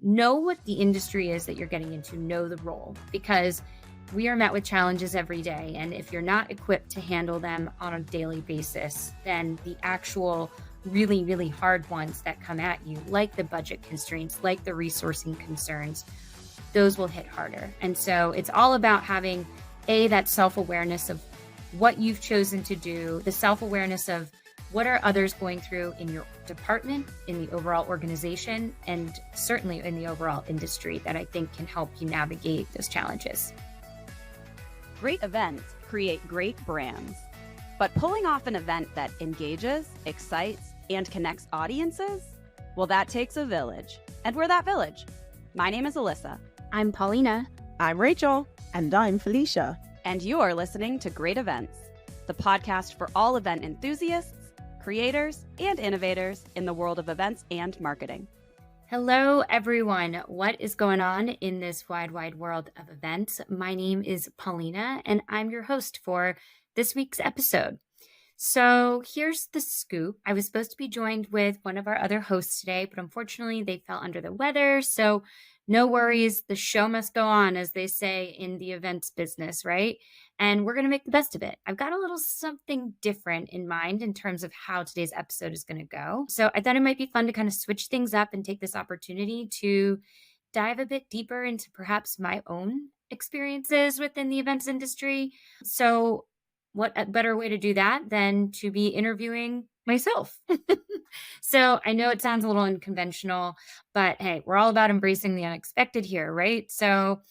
know what the industry is that you're getting into, know the role, because we are met with challenges every day. And if you're not equipped to handle them on a daily basis, then the actual really, really hard ones that come at you, like the budget constraints, like the resourcing concerns, those will hit harder. And so it's all about having that self-awareness of what you've chosen to do, the self-awareness of what are others going through in your department, in the overall organization, and certainly in the overall industry that I think can help you navigate those challenges. Great events create great brands, but pulling off an event that engages, excites, and connects audiences, well, that takes a village. And we're that village. My name is Alyssa. I'm Paulina. I'm Rachel. And I'm Felicia. And you're listening to Great Events, the podcast for all event enthusiasts, creators, and innovators in the world of events and marketing. Hello, everyone. What is going on in this wide, wide world of events? My name is Paulina, and I'm your host for this week's episode. So here's the scoop. I was supposed to be joined with one of our other hosts today, but unfortunately they fell under the weather. So no worries. The show must go on, as they say in the events business, right? And we're going to make the best of it. I've got a little something different in mind in terms of how today's episode is going to go. So I thought it might be fun to kind of switch things up and take this opportunity to dive a bit deeper into perhaps my own experiences within the events industry. So what a better way to do that than to be interviewing myself? So I know it sounds a little unconventional, but hey, we're all about embracing the unexpected here, right? So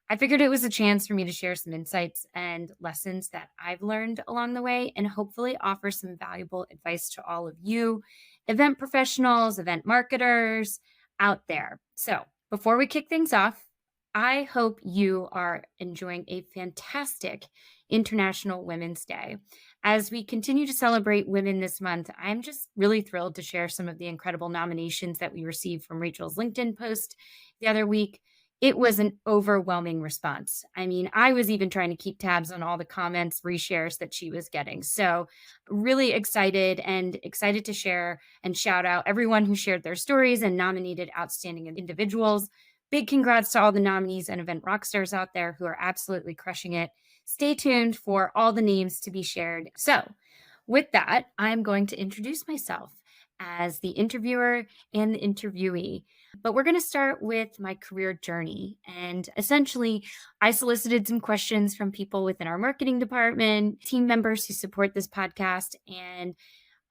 I figured it was a chance for me to share some insights and lessons that I've learned along the way and hopefully offer some valuable advice to all of you, event professionals, event marketers out there. So before we kick things off, I hope you are enjoying a fantastic International Women's Day. As we continue to celebrate women this month, I'm just really thrilled to share some of the incredible nominations that we received from Rachel's LinkedIn post the other week. It was an overwhelming response. I mean, I was even trying to keep tabs on all the comments, reshares that she was getting. So really excited to share and shout out everyone who shared their stories and nominated outstanding individuals. Big congrats to all the nominees and event rock stars out there who are absolutely crushing it. Stay tuned for all the names to be shared. So with that, I'm going to introduce myself as the interviewer and the interviewee. But we're going to start with my career journey. And essentially, I solicited some questions from people within our marketing department, team members who support this podcast. And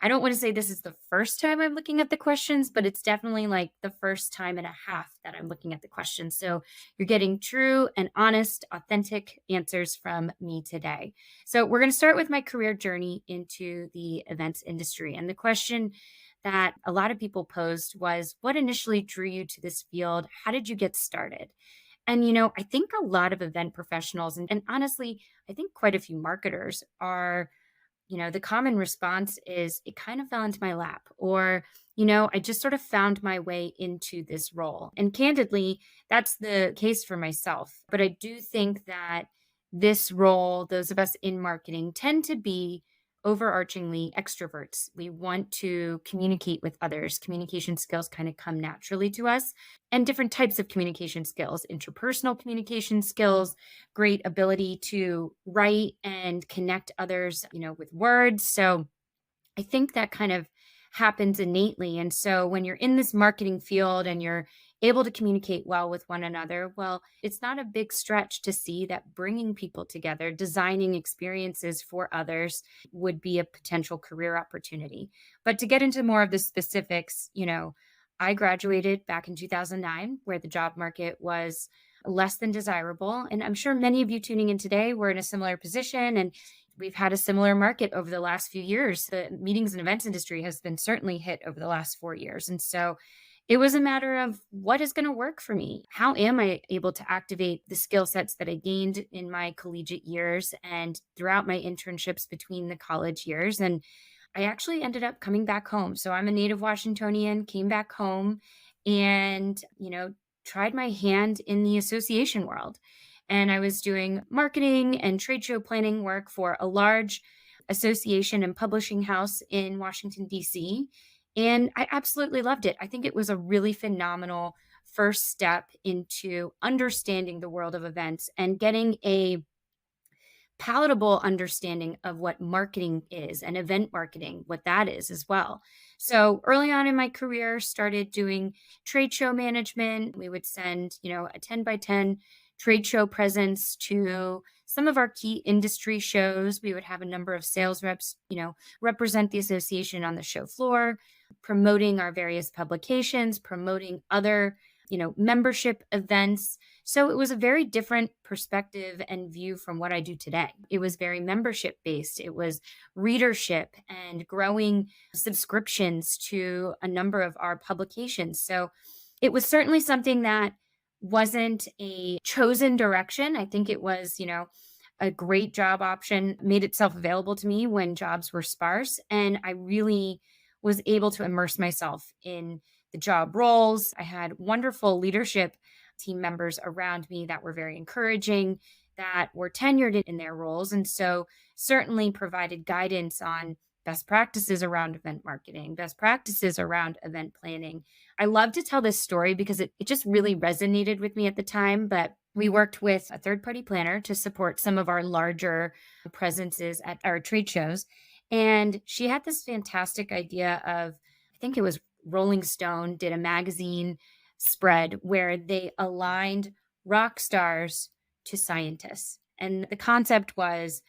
I don't want to say this is the first time I'm looking at the questions, but it's definitely like the first time and a half that I'm looking at the questions. So you're getting true and honest, authentic answers from me today. So we're going to start with my career journey into the events industry. And the question that a lot of people posed was, what initially drew you to this field? How did you get started? And, I think a lot of event professionals, and honestly, I think quite a few marketers are, the common response is it kind of fell into my lap, or, I just sort of found my way into this role. And candidly, that's the case for myself. But I do think that this role, those of us in marketing tend to be overarchingly extroverts. We want to communicate with others. Communication skills kind of come naturally to us, and different types of communication skills, interpersonal communication skills, great ability to write and connect others, with words. So I think that kind of happens innately. And so when you're in this marketing field and you're able to communicate well with one another, well, it's not a big stretch to see that bringing people together, designing experiences for others would be a potential career opportunity. But to get into more of the specifics, I graduated back in 2009, where the job market was less than desirable. And I'm sure many of you tuning in today were in a similar position, and we've had a similar market over the last few years. The meetings and events industry has been certainly hit over the last 4 years. And so it was a matter of what is going to work for me? How am I able to activate the skill sets that I gained in my collegiate years and throughout my internships between the college years? And I actually ended up coming back home. So I'm a native Washingtonian, came back home and, tried my hand in the association world. And I was doing marketing and trade show planning work for a large association and publishing house in Washington, D.C., and I absolutely loved it. I think it was a really phenomenal first step into understanding the world of events and getting a palatable understanding of what marketing is and event marketing, what that is as well. So early on in my career, started doing trade show management. We would send, a 10 by 10 trade show presence to some of our key industry shows. We would have a number of sales reps, represent the association on the show floor, promoting our various publications, promoting other, membership events. So it was a very different perspective and view from what I do today. It was very membership based. It was readership and growing subscriptions to a number of our publications. So it was certainly something that wasn't a chosen direction. I think it was, a great job option made itself available to me when jobs were sparse. And I really was able to immerse myself in the job roles. I had wonderful leadership team members around me that were very encouraging, that were tenured in their roles. And so certainly provided guidance on best practices around event marketing, best practices around event planning. I love to tell this story because it just really resonated with me at the time. But we worked with a third-party planner to support some of our larger presences at our trade shows. And she had this fantastic idea of, I think it was Rolling Stone did a magazine spread where they aligned rock stars to scientists. And the concept was,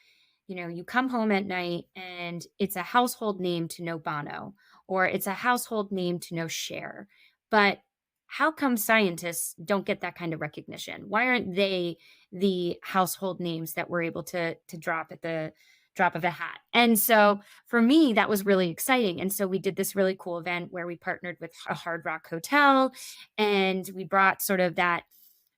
you come home at night and it's a household name to know Bono, or it's a household name to know Cher. But how come scientists don't get that kind of recognition? Why aren't they the household names that we're able to drop at the drop of a hat? And so for me, that was really exciting. And so we did this really cool event where we partnered with a Hard Rock hotel and we brought sort of that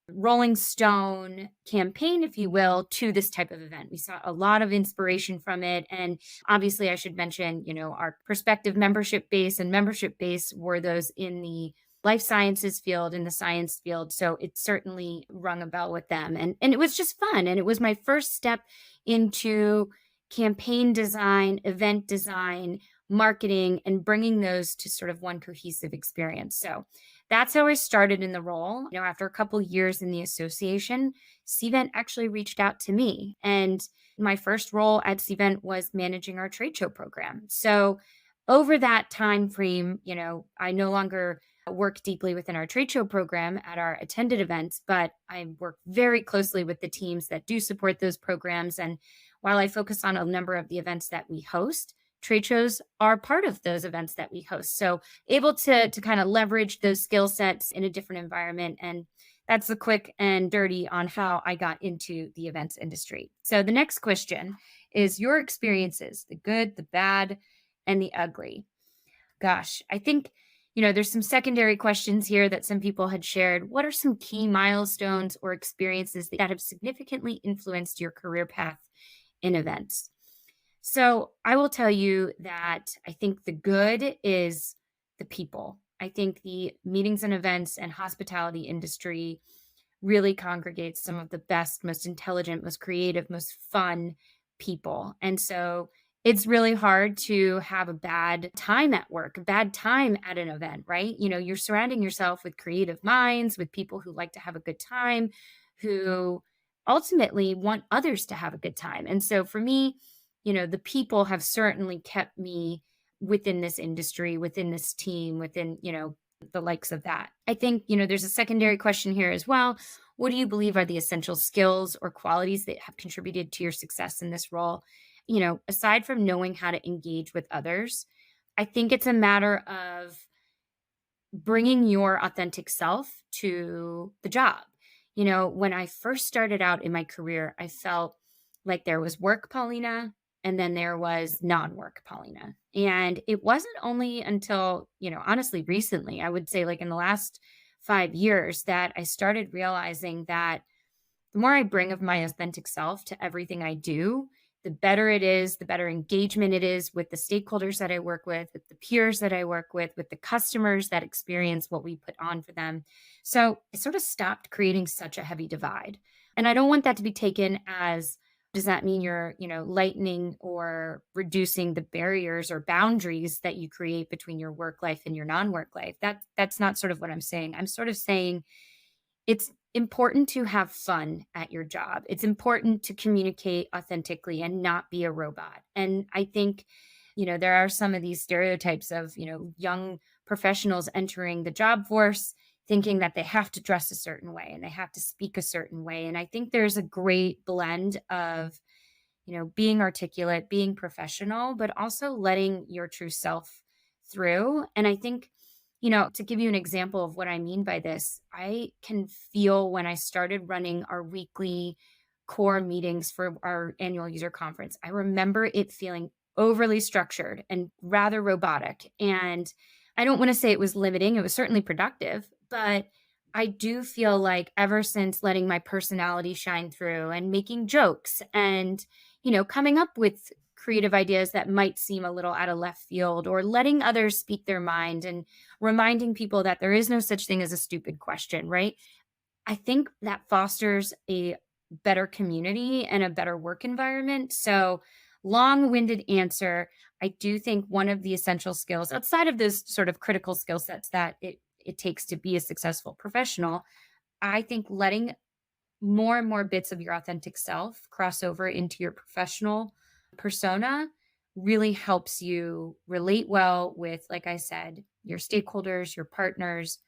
Rolling Stone campaign, if you will, to this type of event. We saw a lot of inspiration from it. And obviously, I should mention, our prospective membership base and membership base were those in the life sciences field, in the science field. So it certainly rung a bell with them. And it was just fun. And it was my first step into campaign design, event design, marketing, and bringing those to sort of one cohesive experience. So that's how I started in the role. After a couple years in the association, Cvent actually reached out to me. And my first role at Cvent was managing our trade show program. So over that time frame, I no longer work deeply within our trade show program at our attended events, but I work very closely with the teams that do support those programs. And while I focus on a number of the events that we host, trade shows are part of those events that we host. So able to kind of leverage those skill sets in a different environment. And that's the quick and dirty on how I got into the events industry. So the next question is your experiences, the good, the bad, and the ugly. Gosh, I think, there's some secondary questions here that some people had shared. What are some key milestones or experiences that have significantly influenced your career path in events? So I will tell you that I think the good is the people. I think the meetings and events and hospitality industry really congregates some of the best, most intelligent, most creative, most fun people. And so it's really hard to have a bad time at work, a bad time at an event, right? You're surrounding yourself with creative minds, with people who like to have a good time, who ultimately want others to have a good time. And so for me, the people have certainly kept me within this industry, within this team, within, the likes of that. I think, there's a secondary question here as well. What do you believe are the essential skills or qualities that have contributed to your success in this role? Aside from knowing how to engage with others, I think it's a matter of bringing your authentic self to the job. When I first started out in my career, I felt like there was work Paulina, and then there was non-work Paulina. And it wasn't only until, honestly, recently, I would say like in the last 5 years, that I started realizing that the more I bring of my authentic self to everything I do, the better it is, the better engagement it is with the stakeholders that I work with the peers that I work with the customers that experience what we put on for them. So it sort of stopped creating such a heavy divide. And I don't want that to be taken as Does that mean you're, lightening or reducing the barriers or boundaries that you create between your work life and your non-work life? That's not sort of what I'm saying. I'm sort of saying it's important to have fun at your job. It's important to communicate authentically and not be a robot. And I think, there are some of these stereotypes of, young professionals entering the job force thinking that they have to dress a certain way and they have to speak a certain way. And I think there's a great blend of, being articulate, being professional, but also letting your true self through. And I think, to give you an example of what I mean by this, I can feel when I started running our weekly core meetings for our annual user conference, I remember it feeling overly structured and rather robotic. And I don't want to say it was limiting, it was certainly productive, but I do feel like ever since letting my personality shine through and making jokes and, coming up with creative ideas that might seem a little out of left field or letting others speak their mind and reminding people that there is no such thing as a stupid question, right? I think that fosters a better community and a better work environment. So, long winded answer. I do think one of the essential skills outside of those sort of critical skill sets that it takes to be a successful professional, I think letting more and more bits of your authentic self cross over into your professional persona really helps you relate well with, like I said, your stakeholders, your partners,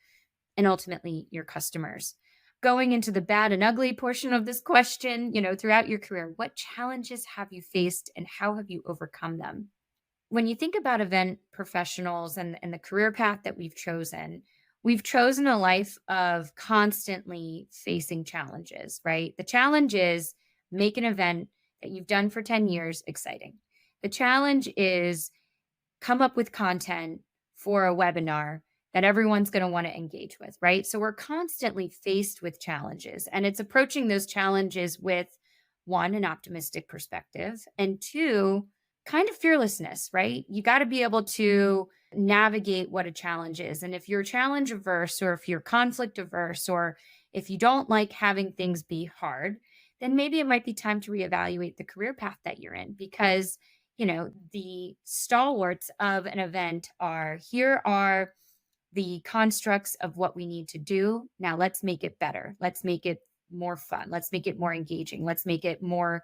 and ultimately your customers. Going into the bad and ugly portion of this question, throughout your career, what challenges have you faced and how have you overcome them? When you think about event professionals and the career path that we've chosen a life of constantly facing challenges, right? The challenge is make an event that you've done for 10 years exciting. The challenge is come up with content for a webinar that everyone's going to want to engage with, right? So we're constantly faced with challenges, and it's approaching those challenges with one, an optimistic perspective, and two, kind of fearlessness, right? You got to be able to navigate what a challenge is. And if you're challenge averse, or if you're conflict averse, or if you don't like having things be hard, then maybe it might be time to reevaluate the career path that you're in, because the stalwarts of an event are here are the constructs of what we need to do. Now let's make it better. Let's make it more fun. Let's make it more engaging. Let's make it more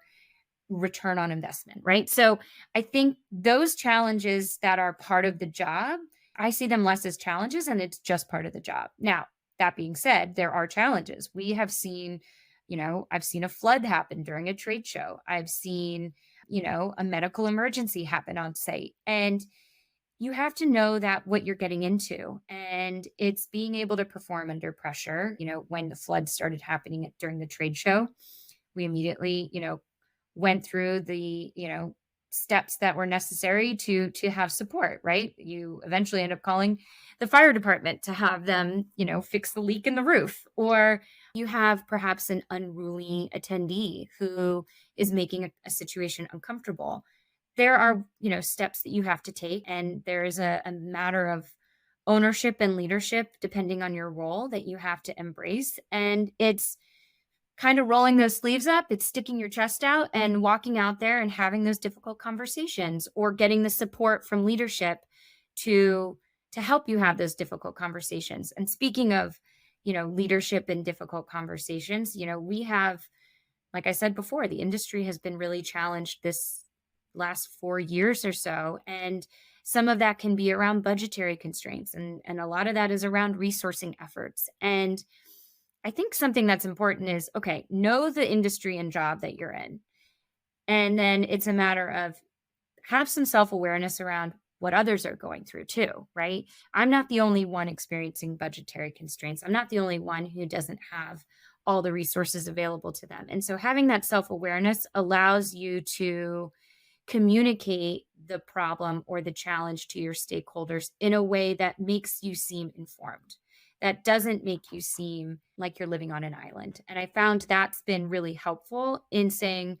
return on investment, right? So I think those challenges that are part of the job, I see them less as challenges and it's just part of the job. Now, that being said, there are challenges. We have seen, I've seen a flood happen during a trade show. I've seen, a medical emergency happen on site. And you have to know that what you're getting into, and it's being able to perform under pressure. When the flood started happening during the trade show, we immediately, went through the, steps that were necessary to have support, right? You eventually end up calling the fire department to have them, fix the leak in the roof, or you have perhaps an unruly attendee who is making a situation uncomfortable. There are, steps that you have to take, and there is a matter of ownership and leadership depending on your role that you have to embrace. And it's kind of rolling those sleeves up, it's sticking your chest out and walking out there and having those difficult conversations, or getting the support from leadership to help you have those difficult conversations. And speaking of, leadership and difficult conversations, we have, like I said before, the industry has been really challenged this last 4 years or so. And some of that can be around budgetary constraints. And a lot of that is around resourcing efforts. And I think something that's important is, okay, know the industry and job that you're in. And then it's a matter of have some self-awareness around what others are going through too, right? I'm not the only one experiencing budgetary constraints. I'm not the only one who doesn't have all the resources available to them. And so having that self-awareness allows you to communicate the problem or the challenge to your stakeholders in a way that makes you seem informed, that doesn't make you seem like you're living on an island. And I found that's been really helpful in saying,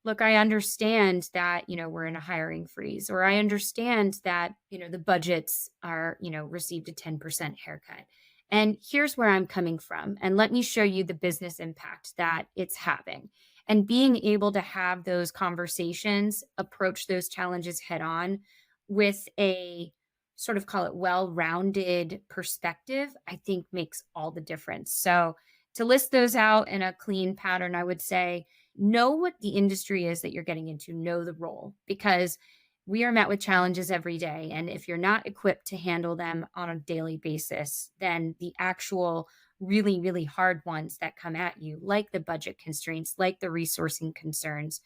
look, I understand that, we're in a hiring freeze, or I understand that, the budgets are, received a 10% haircut. And here's where I'm coming from. And let me show you the business impact that it's having. and being able to have those conversations, approach those challenges head on with a sort of call it well-rounded perspective, I think makes all the difference. So to list those out in a clean pattern, I would say know what the industry is that you're getting into, know the role, because we are met with challenges every day. And if you're not equipped to handle them on a daily basis, then the actual really, really hard ones that come at you, like the budget constraints, like the resourcing concerns,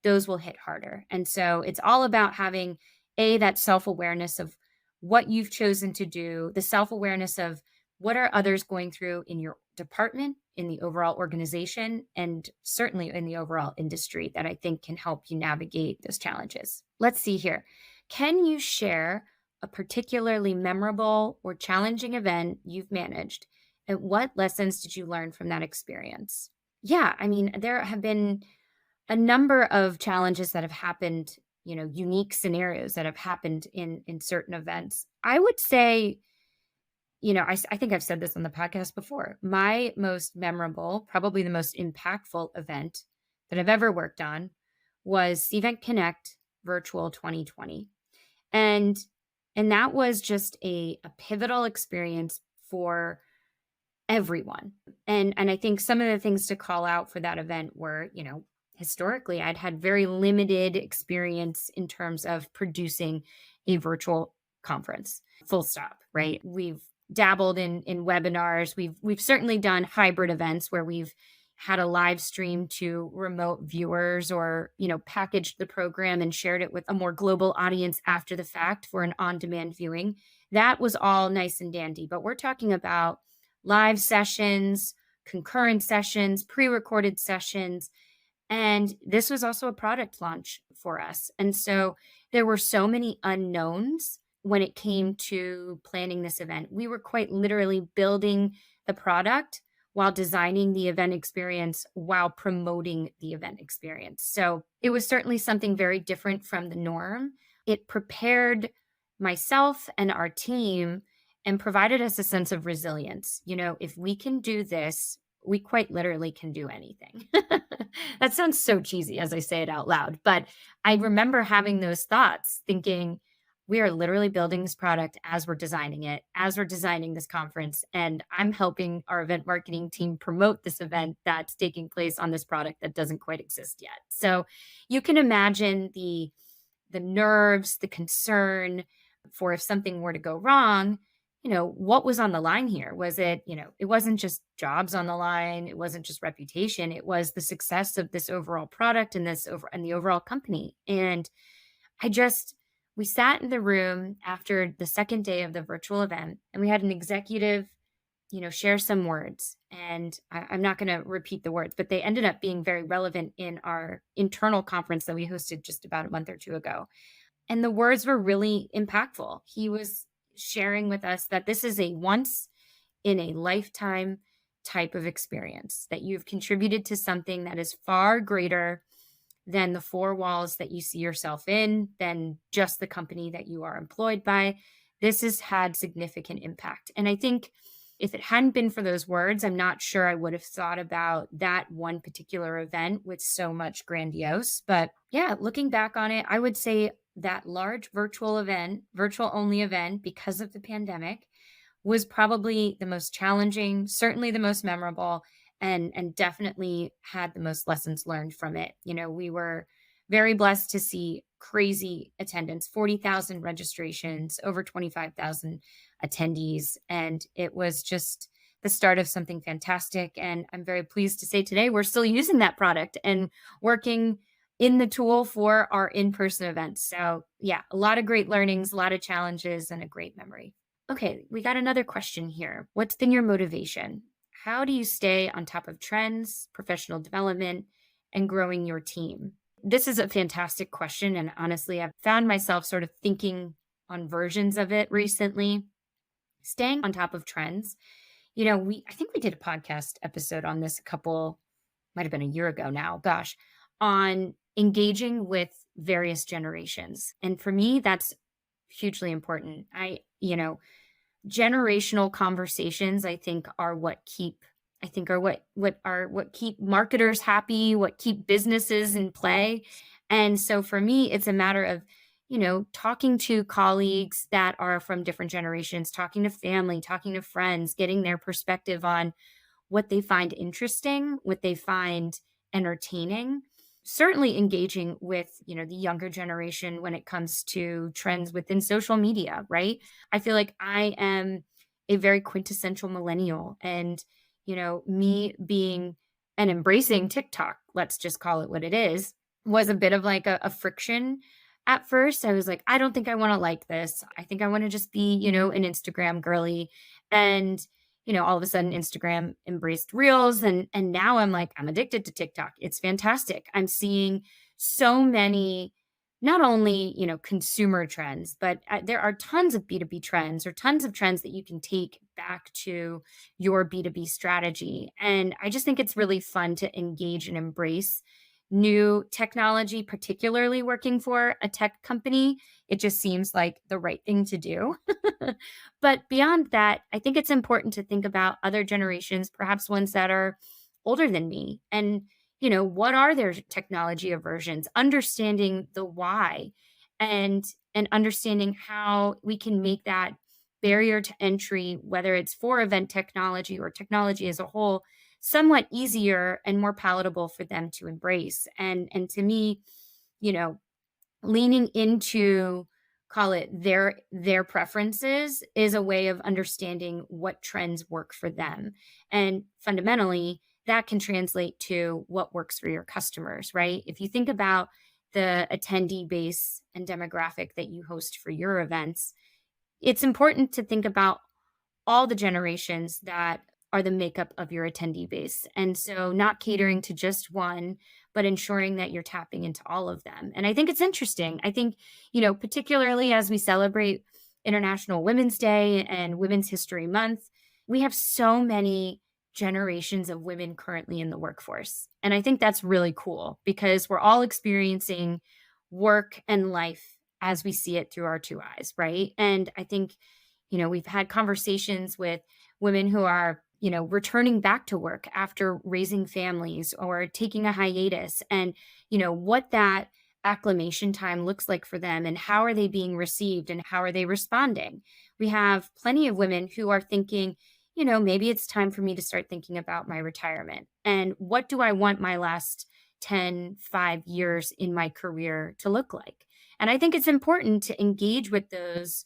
those will hit harder. And so it's all about having that self-awareness of what you've chosen to do, the self-awareness of what are others going through in your department, in the overall organization, and certainly in the overall industry that I think can help you navigate those challenges. Let's see here. Can you share a particularly memorable or challenging event you've managed? And what lessons did you learn from that experience? Yeah, I mean, there have been a number of challenges that have happened, unique scenarios that have happened in certain events. I would say, I think I've said this on the podcast before. My most memorable, probably the most impactful event that I've ever worked on was Cvent Connect Virtual 2020. And that was just a pivotal experience for everyone. And I think some of the things to call out for that event were, historically I'd had very limited experience in terms of producing a virtual conference. Full stop, right? We've dabbled in webinars. We've certainly done hybrid events where we've had a live stream to remote viewers, or, packaged the program and shared it with a more global audience after the fact for an on-demand viewing. That was all nice and dandy, but we're talking about live sessions, concurrent sessions, pre-recorded sessions. And this was also a product launch for us. And so there were so many unknowns when it came to planning this event. We were quite literally building the product while designing the event experience, while promoting the event experience. So it was certainly something very different from the norm. It prepared myself and our team and provided us a sense of resilience. If we can do this, we quite literally can do anything. That sounds so cheesy as I say it out loud, but I remember having those thoughts, thinking, we are literally building this product as we're designing it, as we're designing this conference, and I'm helping our event marketing team promote this event that's taking place on this product that doesn't quite exist yet. So you can imagine the nerves, the concern for if something were to go wrong. What was on the line here? Was it, it wasn't just jobs on the line. It wasn't just reputation. It was the success of this overall product and the overall company. And we sat in the room after the second day of the virtual event, and we had an executive, share some words. And I'm not going to repeat the words, but they ended up being very relevant in our internal conference that we hosted just about a month or two ago. And the words were really impactful. He was sharing with us that this is a once in a lifetime type of experience, that you've contributed to something that is far greater than the four walls that you see yourself in, than just the company that you are employed by. This has had significant impact. And I think if it hadn't been for those words, I'm not sure I would have thought about that one particular event with so much grandiose. But yeah, looking back on it, I would say that large virtual only event, because of the pandemic, was probably the most challenging, certainly the most memorable, and definitely had the most lessons learned from it. We were very blessed to see crazy attendance, 40,000 registrations, over 25,000 attendees. And it was just the start of something fantastic. And I'm very pleased to say today we're still using that product and working in the tool for our in-person events. So yeah, a lot of great learnings, a lot of challenges, and a great memory. Okay, we got another question here. What's been your motivation? How do you stay on top of trends, professional development, and growing your team? This is a fantastic question. And honestly, I've found myself sort of thinking on versions of it recently. Staying on top of trends. I think we did a podcast episode on this might have been a year ago now, on engaging with various generations. And for me, that's hugely important. Generational conversations, I think, are what keep I think are what keep marketers happy, what keep businesses in play. And so for me, it's a matter of, talking to colleagues that are from different generations, talking to family, talking to friends, getting their perspective on what they find interesting, what they find entertaining. Certainly engaging with, the younger generation when it comes to trends within social media, right? I feel like I am a very quintessential millennial, and, me being and embracing TikTok, let's just call it what it is, was a bit of like a friction at first. I was like, I don't think I want to like this. I think I want to just be, an Instagram girly. And all of a sudden Instagram embraced Reels, and now I'm like, I'm addicted to TikTok. It's fantastic. I'm seeing so many, not only, consumer trends, but there are tons of B2B trends, or tons of trends that you can take back to your B2B strategy. And I just think it's really fun to engage and embrace new technology, particularly working for a tech company. It just seems like the right thing to do. But beyond that, I think it's important to think about other generations, perhaps ones that are older than me. And, what are their technology aversions? Understanding the why, and understanding how we can make that barrier to entry, whether it's for event technology or technology as a whole, somewhat easier and more palatable for them to embrace. And to me, you know, leaning into, call it, their preferences is a way of understanding what trends work for them. And fundamentally, that can translate to what works for your customers, right? If you think about the attendee base and demographic that you host for your events, it's important to think about all the generations that are the makeup of your attendee base. And so not catering to just one, but ensuring that you're tapping into all of them. And I think it's interesting. I think, particularly as we celebrate International Women's Day and Women's History Month, we have so many generations of women currently in the workforce. And I think that's really cool because we're all experiencing work and life as we see it through our two eyes, right? And I think, we've had conversations with women who are, returning back to work after raising families or taking a hiatus, and, what that acclimation time looks like for them, and how are they being received and how are they responding. We have plenty of women who are thinking, maybe it's time for me to start thinking about my retirement, and what do I want my last 5 years in my career to look like. And I think it's important to engage with those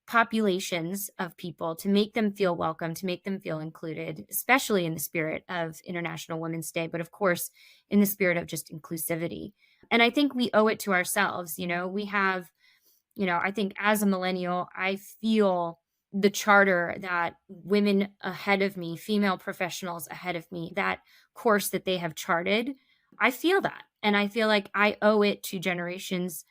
populations of people, to make them feel welcome, to make them feel included, especially in the spirit of International Women's Day, but of course, in the spirit of just inclusivity. And I think we owe it to ourselves. We have, I think as a millennial, I feel the charter that women ahead of me, female professionals ahead of me, that course that they have charted, I feel that. And I feel like I owe it to generations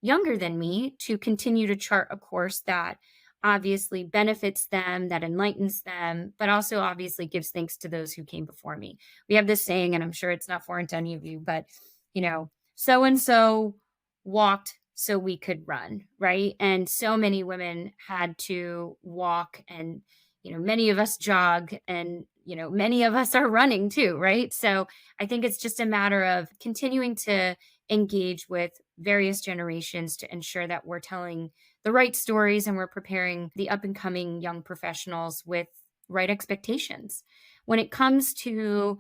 younger than me to continue to chart a course that obviously benefits them, that enlightens them, but also obviously gives thanks to those who came before me. We have this saying, and I'm sure it's not foreign to any of you, but, so and so walked so we could run, right? And so many women had to walk, and, many of us jog, and, many of us are running too, right? So I think it's just a matter of continuing to engage with various generations to ensure that we're telling the right stories and we're preparing the up and coming young professionals with right expectations. When it comes to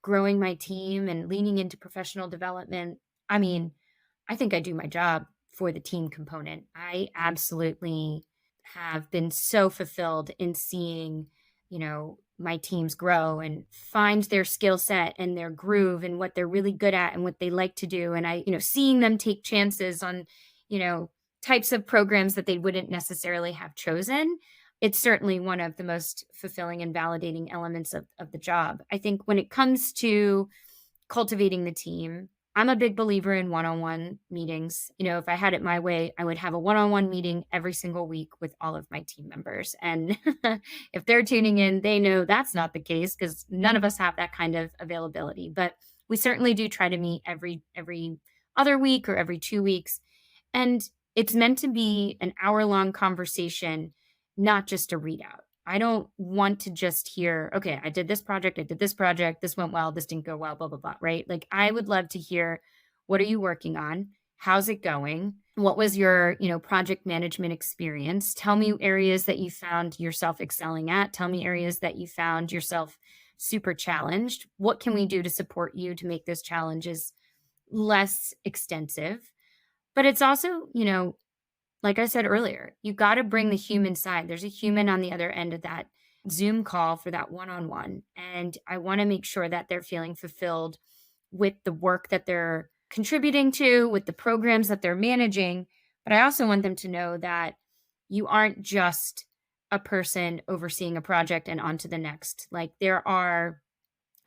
growing my team and leaning into professional development, I mean, I think I do my job for the team component. I absolutely have been so fulfilled in seeing, my teams grow and find their skill set and their groove and what they're really good at and what they like to do. And I, seeing them take chances on, types of programs that they wouldn't necessarily have chosen. It's certainly one of the most fulfilling and validating elements of the job. I think when it comes to cultivating the team, I'm a big believer in one-on-one meetings. If I had it my way, I would have a one-on-one meeting every single week with all of my team members. And if they're tuning in, they know that's not the case because none of us have that kind of availability. But we certainly do try to meet every other week or every 2 weeks. And it's meant to be an hour-long conversation, not just a readout. I don't want to just hear, okay, I did this project, this went well, this didn't go well, blah, blah, blah, right? Like I would love to hear, what are you working on? How's it going? What was your, project management experience? Tell me areas that you found yourself excelling at. Tell me areas that you found yourself super challenged. What can we do to support you to make those challenges less extensive? But it's also, like I said earlier, you got to bring the human side. There's a human on the other end of that Zoom call for that one on one. And I want to make sure that they're feeling fulfilled with the work that they're contributing to, with the programs that they're managing. But I also want them to know that you aren't just a person overseeing a project and on to the next. Like there are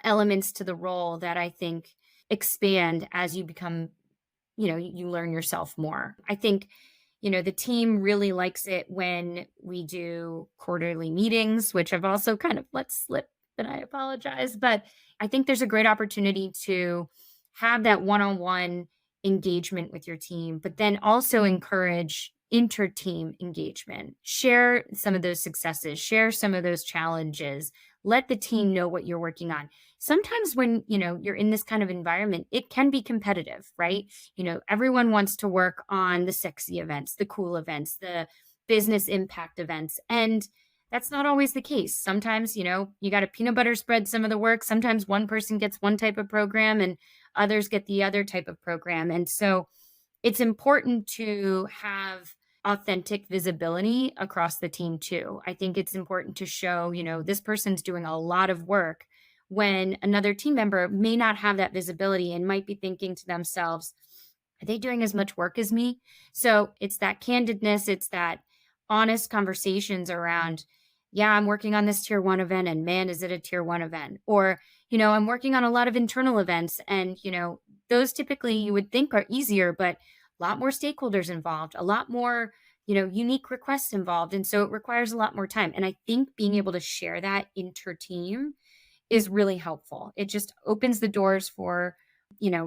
elements to the role that I think expand as you become, you learn yourself more. I think the team really likes it when we do quarterly meetings, which I've also kind of let slip, and I apologize. But I think there's a great opportunity to have that one on one engagement with your team, but then also encourage inter-team engagement. Share some of those successes, share some of those challenges, let the team know what you're working on. Sometimes when, you're in this kind of environment, it can be competitive, right? Everyone wants to work on the sexy events, the cool events, the business impact events. And that's not always the case. Sometimes, you got to peanut butter spread some of the work. Sometimes one person gets one type of program and others get the other type of program. And so it's important to have authentic visibility across the team too. I think it's important to show, this person's doing a lot of work when another team member may not have that visibility and might be thinking to themselves, are they doing as much work as me? So it's that candidness, it's that honest conversations around, yeah, I'm working on this tier 1 event and man, is it a tier 1 event? Or, I'm working on a lot of internal events and, those typically you would think are easier, but a lot more stakeholders involved, a lot more, unique requests involved. And so it requires a lot more time. And I think being able to share that inter-team is really helpful. It just opens the doors for,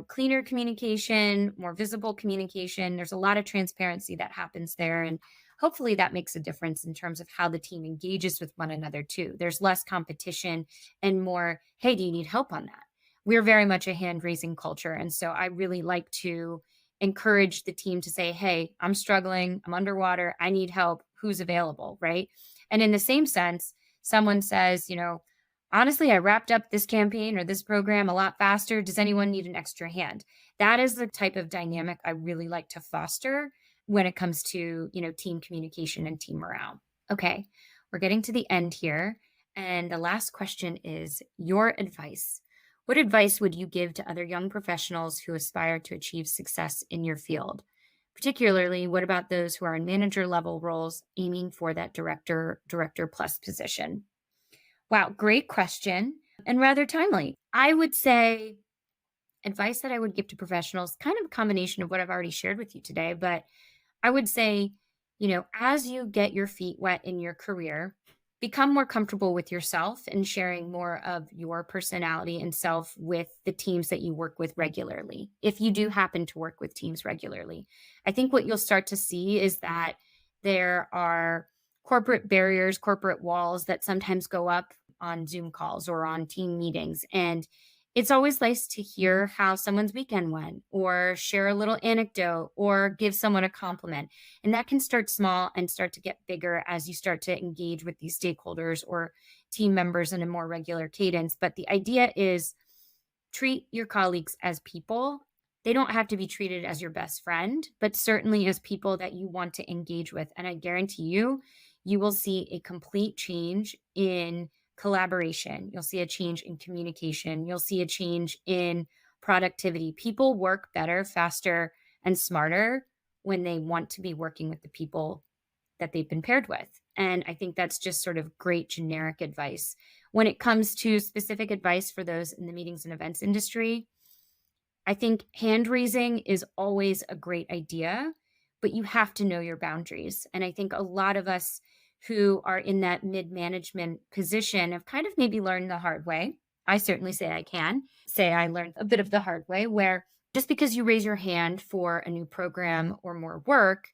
cleaner communication, more visible communication. There's a lot of transparency that happens there. And hopefully that makes a difference in terms of how the team engages with one another too. There's less competition and more, hey, do you need help on that? We're very much a hand-raising culture. And so I really like to encourage the team to say, hey, I'm struggling, I'm underwater, I need help, who's available, right? And in the same sense, someone says, honestly, I wrapped up this campaign or this program a lot faster. Does anyone need an extra hand? That is the type of dynamic I really like to foster when it comes to, team communication and team morale. Okay, we're getting to the end here. And the last question is your advice. What advice would you give to other young professionals who aspire to achieve success in your field? Particularly, what about those who are in manager level roles aiming for that director plus position? Wow, great question and rather timely. I would say advice that I would give to professionals, kind of a combination of what I've already shared with you today, but I would say, as you get your feet wet in your career, become more comfortable with yourself and sharing more of your personality and self with the teams that you work with regularly. If you do happen to work with teams regularly, I think what you'll start to see is that there are corporate barriers, corporate walls that sometimes go up on Zoom calls or on team meetings. And it's always nice to hear how someone's weekend went or share a little anecdote or give someone a compliment. And that can start small and start to get bigger as you start to engage with these stakeholders or team members in a more regular cadence. But the idea is treat your colleagues as people. They don't have to be treated as your best friend, but certainly as people that you want to engage with. And I guarantee you, you will see a complete change in collaboration. You'll see a change in communication. You'll see a change in productivity. People work better, faster, and smarter when they want to be working with the people that they've been paired with. And I think that's just sort of great generic advice. When it comes to specific advice for those in the meetings and events industry, I think hand raising is always a great idea, but you have to know your boundaries. And I think a lot of us who are in that mid-management position have kind of maybe learned the hard way. I certainly say I learned a bit of the hard way, where just because you raise your hand for a new program or more work,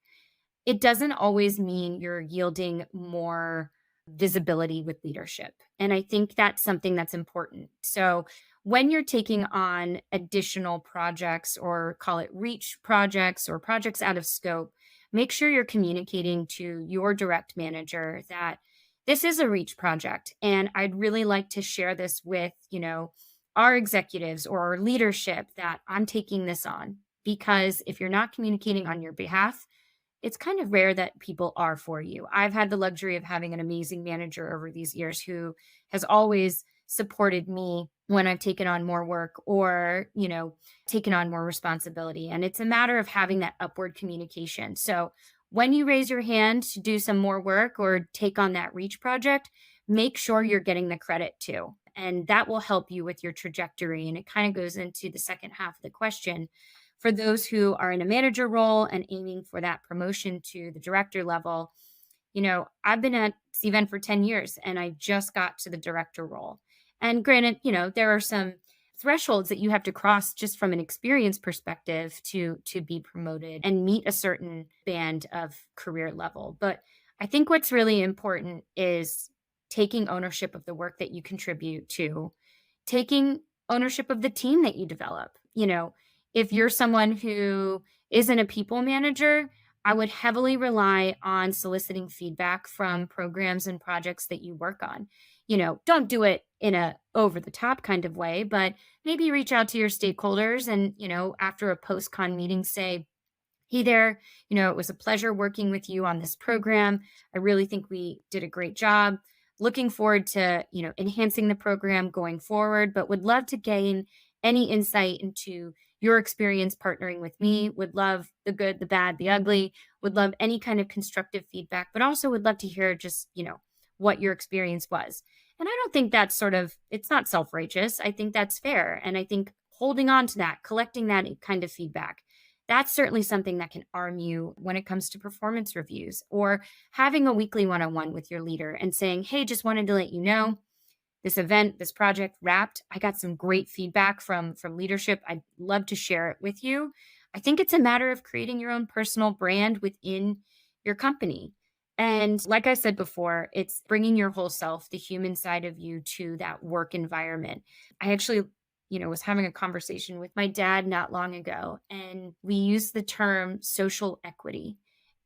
it doesn't always mean you're yielding more visibility with leadership. And I think that's something that's important. So when you're taking on additional projects, or call it reach projects or projects out of scope, make sure you're communicating to your direct manager that this is a reach project. And I'd really like to share this with, our executives or our leadership, that I'm taking this on. Because if you're not communicating on your behalf, it's kind of rare that people are for you. I've had the luxury of having an amazing manager over these years who has always supported me when I've taken on more work or, taken on more responsibility. And it's a matter of having that upward communication. So when you raise your hand to do some more work or take on that reach project, make sure you're getting the credit too. And that will help you with your trajectory. And it kind of goes into the second half of the question. For those who are in a manager role and aiming for that promotion to the director level, I've been at Cvent for 10 years and I just got to the director role. And granted, there are some thresholds that you have to cross just from an experience perspective to be promoted and meet a certain band of career level. But I think what's really important is taking ownership of the work that you contribute to, taking ownership of the team that you develop. If you're someone who isn't a people manager, I would heavily rely on soliciting feedback from programs and projects that you work on. Don't do it in a over the top kind of way, but maybe reach out to your stakeholders and, after a post-con meeting, say, hey there, it was a pleasure working with you on this program. I really think we did a great job. Looking forward to, enhancing the program going forward, but would love to gain any insight into your experience partnering with me. Would love the good, the bad, the ugly, would love any kind of constructive feedback, but also would love to hear just, what your experience was. And I don't think that's it's not self-righteous. I think that's fair. And I think holding on to that, collecting that kind of feedback, that's certainly something that can arm you when it comes to performance reviews, or having a weekly one-on-one with your leader and saying, hey, just wanted to let you know, this project wrapped. I got some great feedback from leadership. I'd love to share it with you. I think it's a matter of creating your own personal brand within your company. And like I said before, it's bringing your whole self, the human side of you, to that work environment. I actually, was having a conversation with my dad not long ago, and we used the term social equity.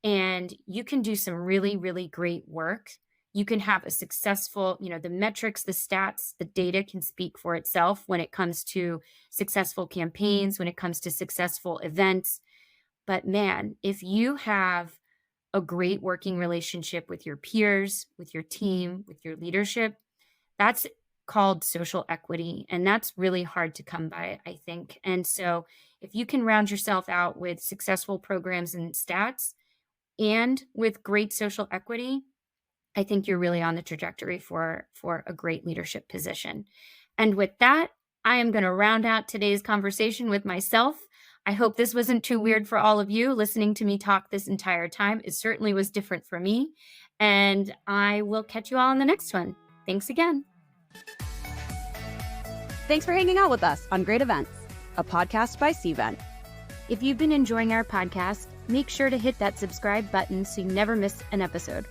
And you can do some really, really great work. You can have a successful, the metrics, the stats, the data can speak for itself when it comes to successful campaigns, when it comes to successful events. But man, if you have a great working relationship with your peers, with your team, with your leadership, that's called social equity. And that's really hard to come by, I think. And so if you can round yourself out with successful programs and stats and with great social equity, I think you're really on the trajectory for a great leadership position. And with that, I am going to round out today's conversation with myself. I hope this wasn't too weird for all of you. Listening to me talk this entire time, it certainly was different for me. And I will catch you all in the next one. Thanks again. Thanks for hanging out with us on Great Events, a podcast by Cvent. If you've been enjoying our podcast, make sure to hit that subscribe button so you never miss an episode.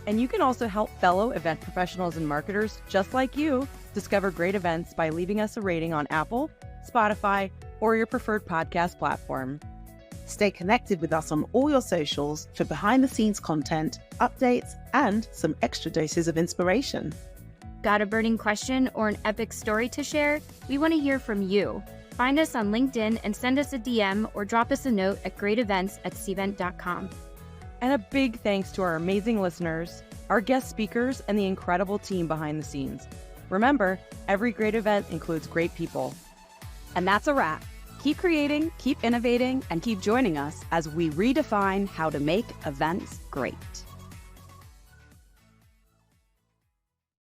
And you can also help fellow event professionals and marketers just like you discover great events by leaving us a rating on Apple, Spotify, or your preferred podcast platform. Stay connected with us on all your socials for behind-the-scenes content, updates, and some extra doses of inspiration. Got a burning question or an epic story to share? We want to hear from you. Find us on LinkedIn and send us a DM or drop us a note at greatevents@cvent.com. And a big thanks to our amazing listeners, our guest speakers, and the incredible team behind the scenes. Remember, every great event includes great people. And that's a wrap. Keep creating, keep innovating, and keep joining us as we redefine how to make events great.